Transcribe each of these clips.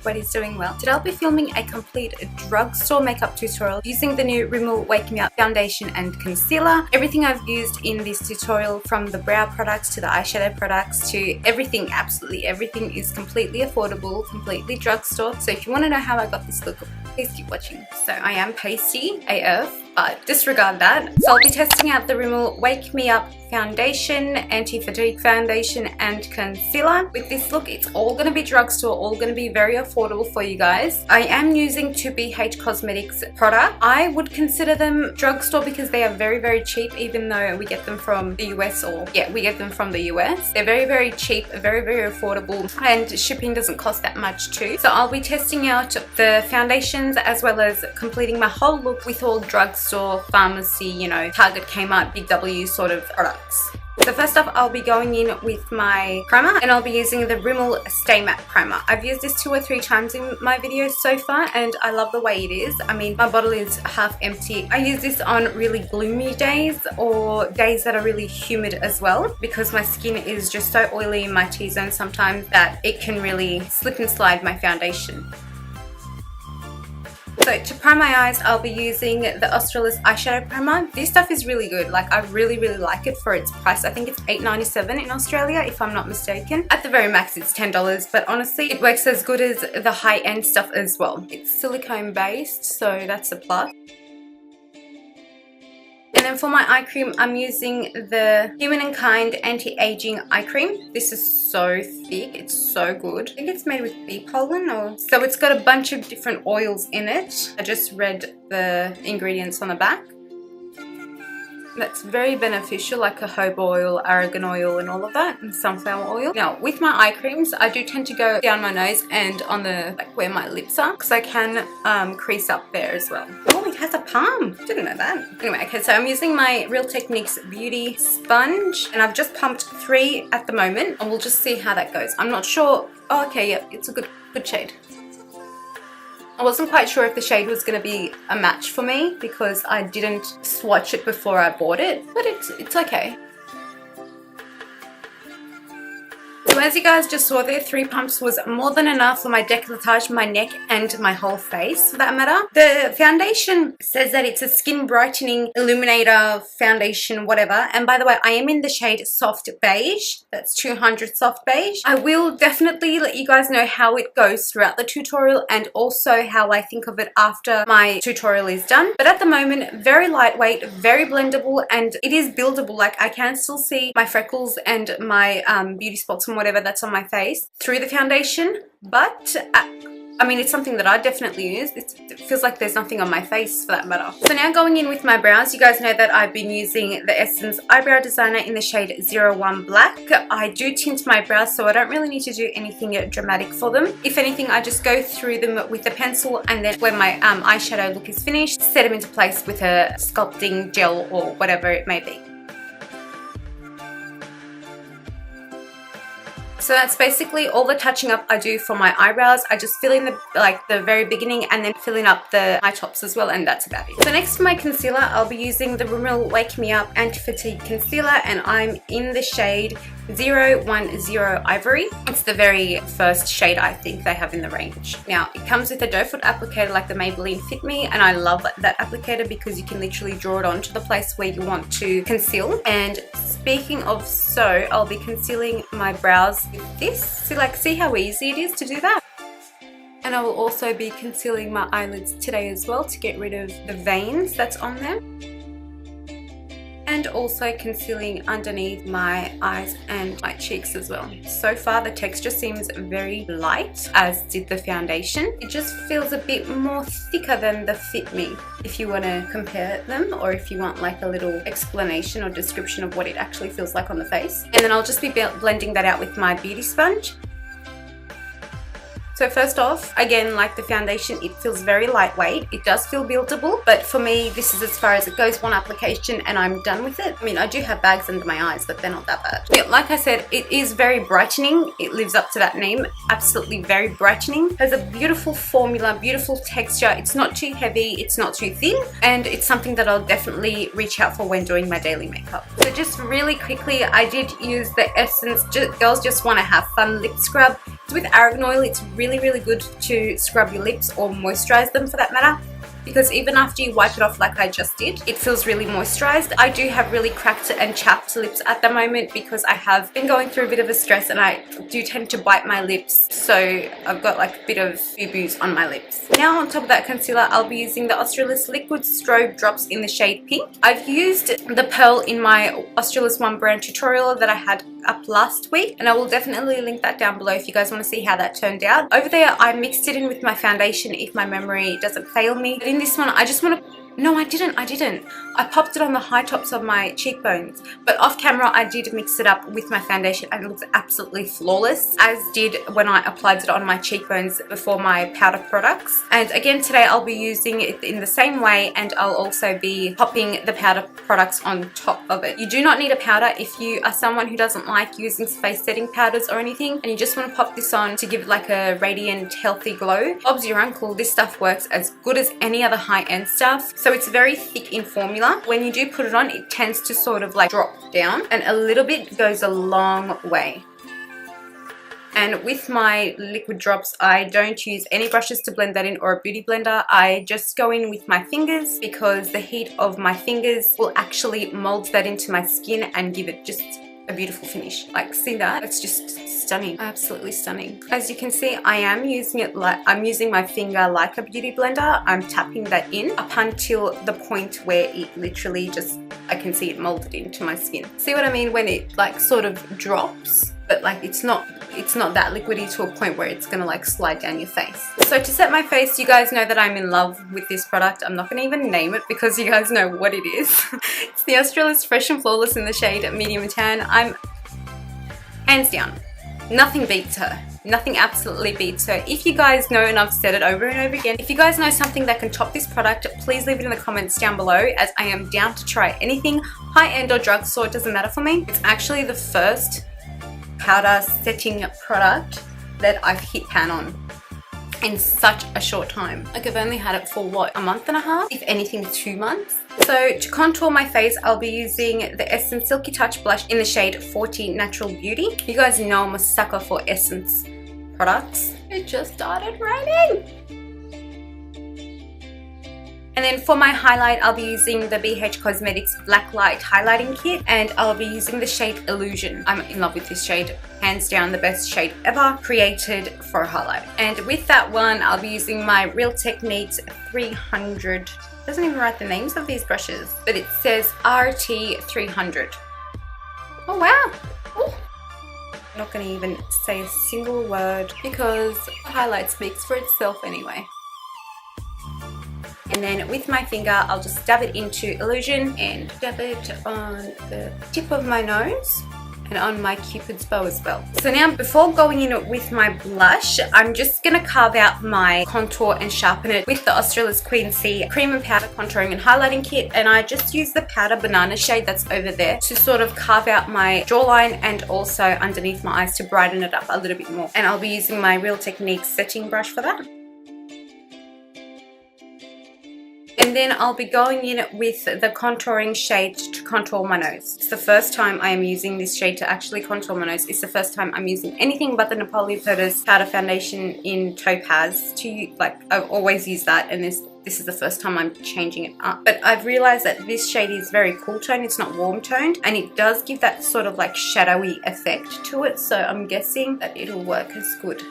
Everybody's doing well. Today I'll be filming a complete drugstore makeup tutorial using the new Rimmel Wake Me Up foundation and concealer. Everything I've used in this tutorial, from the brow products to the eyeshadow products to everything, absolutely everything, is completely affordable, completely drugstore. So if you want to know how I got this look, please keep watching. So I am pasty AF, but disregard that. So I'll be testing out the Rimmel Wake Me Up foundation, anti-fatigue foundation and concealer. With this look, it's all going to be drugstore, all going to be very affordable for you guys. I am using 2BH Cosmetics product. I would consider them drugstore because they are very, very cheap, even though we get them from the US, or yeah, we get them from the US. They're very, very cheap, very, very affordable, and shipping doesn't cost that much too. So I'll be testing out the foundations as well as completing my whole look with all drugstore, pharmacy, you know, Target, Kmart, Big W sort of products. So first off, I'll be going in with my primer, and I'll be using the Rimmel Stay Matte Primer. I've used this 2 or 3 times in my videos so far, and I love the way it is. I mean, my bottle is half empty. I use this on really gloomy days or days that are really humid as well, because my skin is just so oily in my T-zone sometimes that it can really slip and slide my foundation. So to prime my eyes, I'll be using the Australis eyeshadow primer. This stuff is really good. Like, I really, really like it for its price. I think it's $8.97 in Australia, if I'm not mistaken. At the very max, it's $10, but honestly, it works as good as the high-end stuff as well. It's silicone based, so that's a plus. And then for my eye cream, I'm using the Human & Kind Anti-Aging Eye Cream. This is so thick, it's so good. I think it's made with bee pollen, or so it's got a bunch of different oils in it. I just read the ingredients on the back. That's very beneficial, like jojoba oil, argan oil and all of that, and sunflower oil. Now with my eye creams, I do tend to go down my nose and on the, like, where my lips are, because I can crease up there as well. Oh, it has a palm, didn't know that. Anyway, okay, so I'm using my Real Techniques Beauty Sponge, and I've just pumped 3 at the moment, and we'll just see how that goes. I'm not sure. Oh, okay, yeah, it's a good shade. I wasn't quite sure if the shade was going to be a match for me because I didn't swatch it before I bought it, but it's okay. So as you guys just saw there, 3 pumps was more than enough for my décolletage, my neck and my whole face for that matter. The foundation says that it's a skin brightening illuminator foundation, whatever. And by the way, I am in the shade Soft Beige. That's 200 Soft Beige. I will definitely let you guys know how it goes throughout the tutorial, and also how I think of it after my tutorial is done. But at the moment, very lightweight, very blendable, and it is buildable. Like, I can still see my freckles and my beauty spots and whatever that's on my face through the foundation, but I mean, it's something that I definitely use. It feels like there's nothing on my face for that matter. So now going in with my brows, you guys know that I've been using the Essence Eyebrow Designer in the shade 01 Black. I do tint my brows, so I don't really need to do anything dramatic for them. If anything, I just go through them with a pencil, and then when my eyeshadow look is finished, set them into place with a sculpting gel or whatever it may be. So that's basically all the touching up I do for my eyebrows. I just fill in the very beginning, and then filling up the eye tops as well, and that's about it. So next for my concealer, I'll be using the Rimmel Wake Me Up Anti-Fatigue Concealer, and I'm in the shade 010 Ivory. It's the very first shade I think they have in the range. Now, it comes with a doe foot applicator like the Maybelline Fit Me, and I love that applicator because you can literally draw it onto the place where you want to conceal. And speaking of I'll be concealing my brows with this. See how easy it is to do that? And I will also be concealing my eyelids today as well to get rid of the veins that's on them. And also concealing underneath my eyes and my cheeks as well. So far the texture seems very light, as did the foundation. It just feels a bit more thicker than the Fit Me, if you want to compare them, or if you want like a little explanation or description of what it actually feels like on the face. And then I'll just be blending that out with my beauty sponge. So first off, again, like the foundation, it feels very lightweight. It does feel buildable, but for me, this is as far as it goes. One application and I'm done with it. I mean, I do have bags under my eyes, but they're not that bad. Yeah, like I said, it is very brightening. It lives up to that name. Absolutely very brightening. Has a beautiful formula, beautiful texture. It's not too heavy, it's not too thin, and it's something that I'll definitely reach out for when doing my daily makeup. So just really quickly, I did use the Essence Girls Just Want to Have Fun lip scrub. With argan oil, it's really good to scrub your lips or moisturize them for that matter, because even after you wipe it off like I just did, it feels really moisturized. I do have really cracked and chapped lips at the moment because I have been going through a bit of a stress and I do tend to bite my lips, so I've got like a bit of boo-boos on my lips. Now on top of that concealer, I'll be using the Australis Liquid Strobe Drops in the shade Pink. I've used the Pearl in my Australis One Brand tutorial that I had up last week, and I will definitely link that down below if you guys want to see how that turned out. Over there, I mixed it in with my foundation if my memory doesn't fail me. But in this one, I just want to... No, I didn't. I popped it on the high tops of my cheekbones, but off camera I did mix it up with my foundation and it looks absolutely flawless, as did when I applied it on my cheekbones before my powder products. And again today I'll be using it in the same way, and I'll also be popping the powder products on top of it. You do not need a powder if you are someone who doesn't like using face setting powders or anything and you just want to pop this on to give it like a radiant, healthy glow. Bob's your uncle, this stuff works as good as any other high-end stuff. So it's very thick in formula. When you do put it on, it tends to sort of like drop down, and a little bit goes a long way. And with my liquid drops, I don't use any brushes to blend that in or a beauty blender. I just go in with my fingers because the heat of my fingers will actually mold that into my skin and give it just a beautiful finish. Like, see that? It's just stunning. Absolutely stunning. As you can see, I am using it like I'm using my finger like a beauty blender. I'm tapping that in up until the point where it literally just, I can see it molded into my skin. See what I mean? When it like sort of drops, but like it's not that liquidy to a point where it's gonna like slide down your face. So to set my face, you guys know that I'm in love with this product. I'm not gonna even name it because you guys know what it is. It's the Australis Fresh and Flawless in the shade Medium Tan. I'm hands down, nothing beats her. Nothing absolutely beats her. If you guys know, and I've said it over and over again, if you guys know something that can top this product, please leave it in the comments down below, as I am down to try anything, high-end or drugstore, it doesn't matter for me. It's actually the first powder setting product that I've hit pan on in such a short time. Like, I've only had it for what, a month and a half? If anything, 2 months. So to contour my face, I'll be using the Essence Silky Touch blush in the shade 40 Natural Beauty. You guys know I'm a sucker for Essence products. It just started raining. And then for my highlight, I'll be using the BH Cosmetics Black Light Highlighting Kit, and I'll be using the shade Illusion. I'm in love with this shade. Hands down the best shade ever created for a highlight. And with that one, I'll be using my Real Techniques 300. It doesn't even write the names of these brushes, but it says RT300. Oh wow. Ooh. I'm not going to even say a single word because the highlight speaks for itself anyway. And then with my finger, I'll just dab it into Illusion and dab it on the tip of my nose and on my Cupid's bow as well. So now, before going in with my blush, I'm just going to carve out my contour and sharpen it with the Australis Queen C Cream and Powder Contouring and Highlighting Kit. And I just use the Powder Banana shade that's over there to sort of carve out my jawline and also underneath my eyes to brighten it up a little bit more. And I'll be using my Real Techniques setting brush for that. And then I'll be going in with the contouring shade to contour my nose. It's the first time I am using this shade to actually contour my nose. It's the first time I'm using anything but the Napoli Purtis powder foundation in Topaz. I've always used that, and this is the first time I'm changing it up. But I've realized that this shade is very cool toned, it's not warm toned, and it does give that sort of like shadowy effect to it, so I'm guessing that it'll work as good.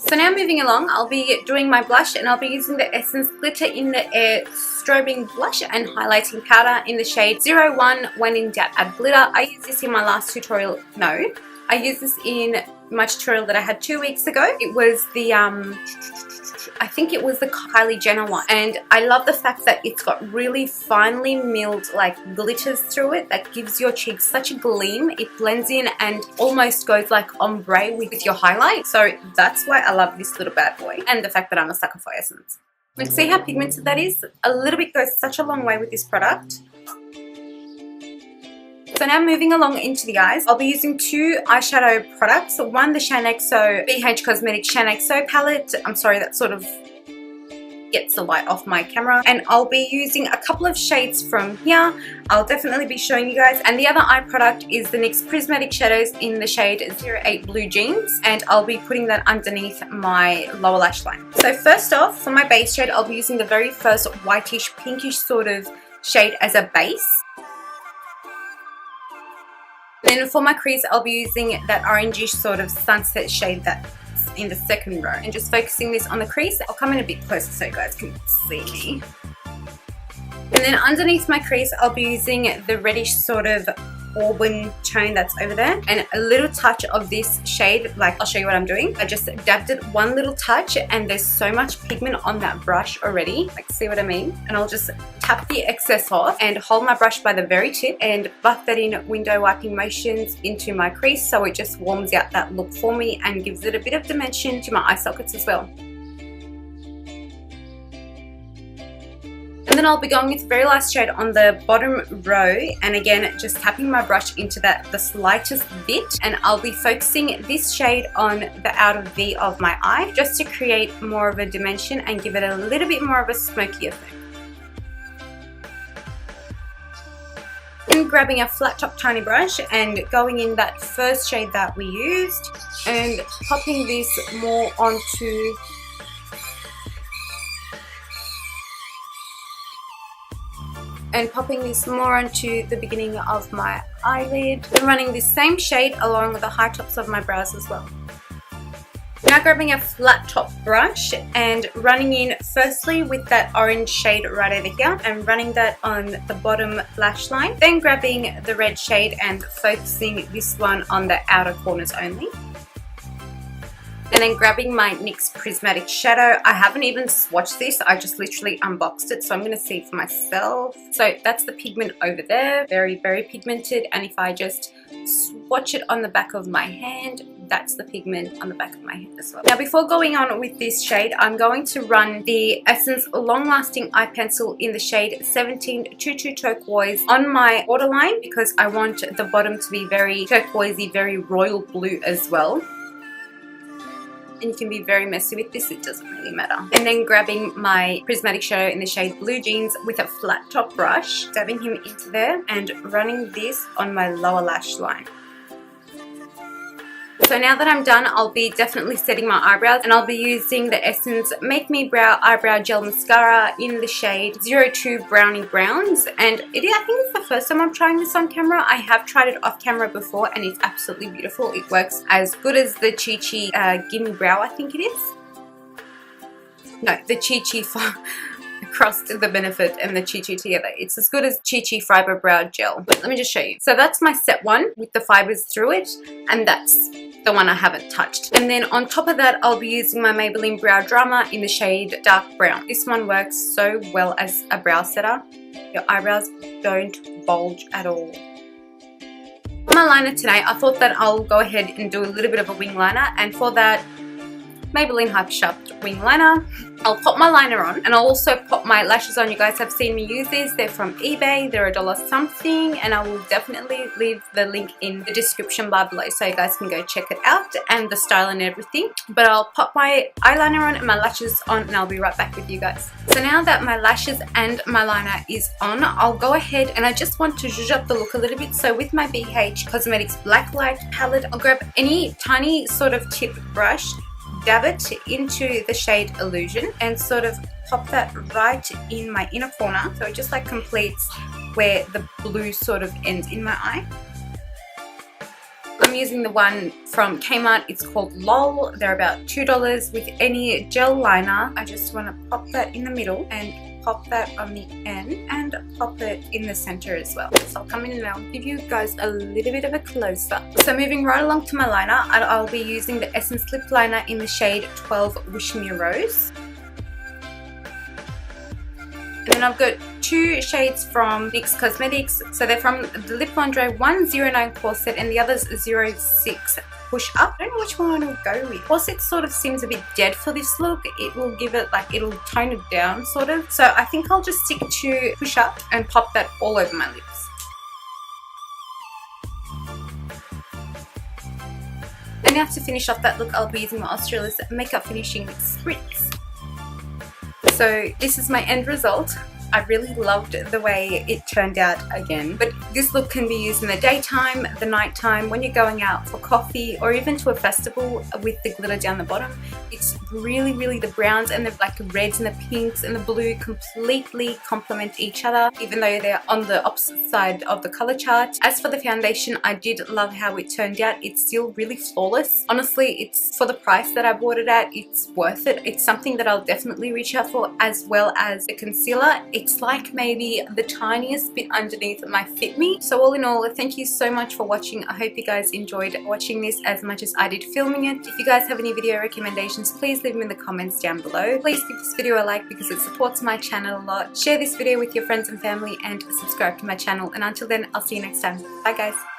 So now moving along, I'll be doing my blush, and I'll be using the Essence Glitter in the Air Strobing Blush and Highlighting Powder in the shade 01 When in Doubt Add Glitter. I used this in my last tutorial. No, I used this in my tutorial that I had 2 weeks ago. It was the I think it was the Kylie Jenner one, and I love the fact that it's got really finely milled like glitters through it that gives your cheeks such a gleam. It blends in and almost goes like ombre with your highlight, so that's why I love this little bad boy, and the fact that I'm a sucker for essence. Like, see how pigmented that is? A little bit goes such a long way with this product. So now moving along into the eyes, I'll be using two eyeshadow products. One, the Shaaanxo BH Cosmetics Shaaanxo palette. I'm sorry, that sort of gets the light off my camera. And I'll be using a couple of shades from here. I'll definitely be showing you guys. And the other eye product is the NYX Prismatic Shadows in the shade 08 Blue Jeans. And I'll be putting that underneath my lower lash line. So first off, for my base shade, I'll be using the very first whitish, pinkish sort of shade as a base. Then for my crease, I'll be using that orangish sort of sunset shade that's in the second row. And just focusing this on the crease. I'll come in a bit closer so you guys can see me. And then underneath my crease, I'll be using the reddish sort of auburn tone that's over there, and a little touch of this shade. Like, I'll show you what I'm doing. I just dabbed it one little touch, and there's so much pigment on that brush already. Like, see what I mean? And I'll just tap the excess off and hold my brush by the very tip and buff that in window wiping motions into my crease, so it just warms out that look for me and gives it a bit of dimension to my eye sockets as well. And then I'll be going with the very last shade on the bottom row, and again just tapping my brush into that the slightest bit, and I'll be focusing this shade on the outer V of my eye just to create more of a dimension and give it a little bit more of a smoky effect. Then grabbing a flat top tiny brush and going in that first shade that we used and popping this more onto the beginning of my eyelid, and running this same shade along the high tops of my brows as well. Now grabbing a flat top brush and running in firstly with that orange shade right over here and running that on the bottom lash line, then grabbing the red shade and focusing this one on the outer corners only. And then grabbing my NYX Prismatic Shadow. I haven't even swatched this, I just literally unboxed it, so I'm going to see it for myself. So that's the pigment over there, very, very pigmented. And if I just swatch it on the back of my hand, that's the pigment on the back of my hand as well. Now before going on with this shade, I'm going to run the Essence Long Lasting Eye Pencil in the shade 1722 Turquoise on my waterline, because I want the bottom to be very turquoisey, very royal blue as well. And you can be very messy with this, it doesn't really matter. And then grabbing my Prismatic Shadow in the shade Blue Jeans with a flat top brush, dabbing him into there and running this on my lower lash line. So now that I'm done, I'll be definitely setting my eyebrows, and I'll be using the Essence Make Me Brow Eyebrow Gel Mascara in the shade 02 Brownie Browns. And I think it's the first time I'm trying this on camera. I have tried it off camera before and it's absolutely beautiful. It works as good as the Chi Gimme Brow, I think it is. No, the Chi crossed the Benefit and the Chi together. It's as good as Chi Fiber Brow Gel. But let me just show you. So that's my set one with the fibers through it, and that's the one I haven't touched. And then on top of that, I'll be using my Maybelline Brow Drama in the shade Dark Brown. This one works so well as a brow setter. Your eyebrows don't bulge at all. For my liner today, I thought that I'll go ahead and do a little bit of a wing liner, and for that, Maybelline Hyper Sharp Wing Liner. I'll pop my liner on, and I'll also pop my lashes on. You guys have seen me use these. They're from eBay. They're $1 something, and I will definitely leave the link in the description bar below so you guys can go check it out and the style and everything. But I'll pop my eyeliner on and my lashes on, and I'll be right back with you guys. So now that my lashes and my liner is on, I'll go ahead and I just want to zhuzh up the look a little bit. So with my BH Cosmetics Black Light palette, I'll grab any tiny sort of tip brush, dab it into the shade Illusion, and sort of pop that right in my inner corner, so it just like completes where the blue sort of ends in my eye. I'm using the one from Kmart. It's called LOL. They're about $2 with any gel liner. I just want to pop that in the middle and pop that on the end and pop it in the center as well. So I'll come in and I'll give you guys a little bit of a close-up. So moving right along to my liner, I'll be using the Essence Lip Liner in the shade 12 Wish Me Rose. And then I've got 2 shades from NYX Cosmetics. So they're from the Lip Lingerie 109 Corset and the other's 06 Push Up. I don't know which one I'll go with. Corset sort of seems a bit dead for this look. It will give it like, it'll tone it down sort of. So I think I'll just stick to Push Up and pop that all over my lips. And now to finish off that look, I'll be using my Australis Makeup Finishing Spritz. So this is my end result. I really loved the way it turned out again. But this look can be used in the daytime, the nighttime, when you're going out for coffee, or even to a festival with the glitter down the bottom. It's really, really, the browns and the like reds and the pinks and the blue completely complement each other, even though they're on the opposite side of the color chart. As for the foundation, I did love how it turned out. It's still really flawless. Honestly, it's for the price that I bought it at, it's worth it. It's something that I'll definitely reach out for, as well as the concealer. It's like maybe the tiniest bit underneath my Fit Me. So all in all, thank you so much for watching. I hope you guys enjoyed watching this as much as I did filming it. If you guys have any video recommendations, please leave them in the comments down below. Please give this video a like because it supports my channel a lot. Share this video with your friends and family and subscribe to my channel. And until then, I'll see you next time. Bye guys.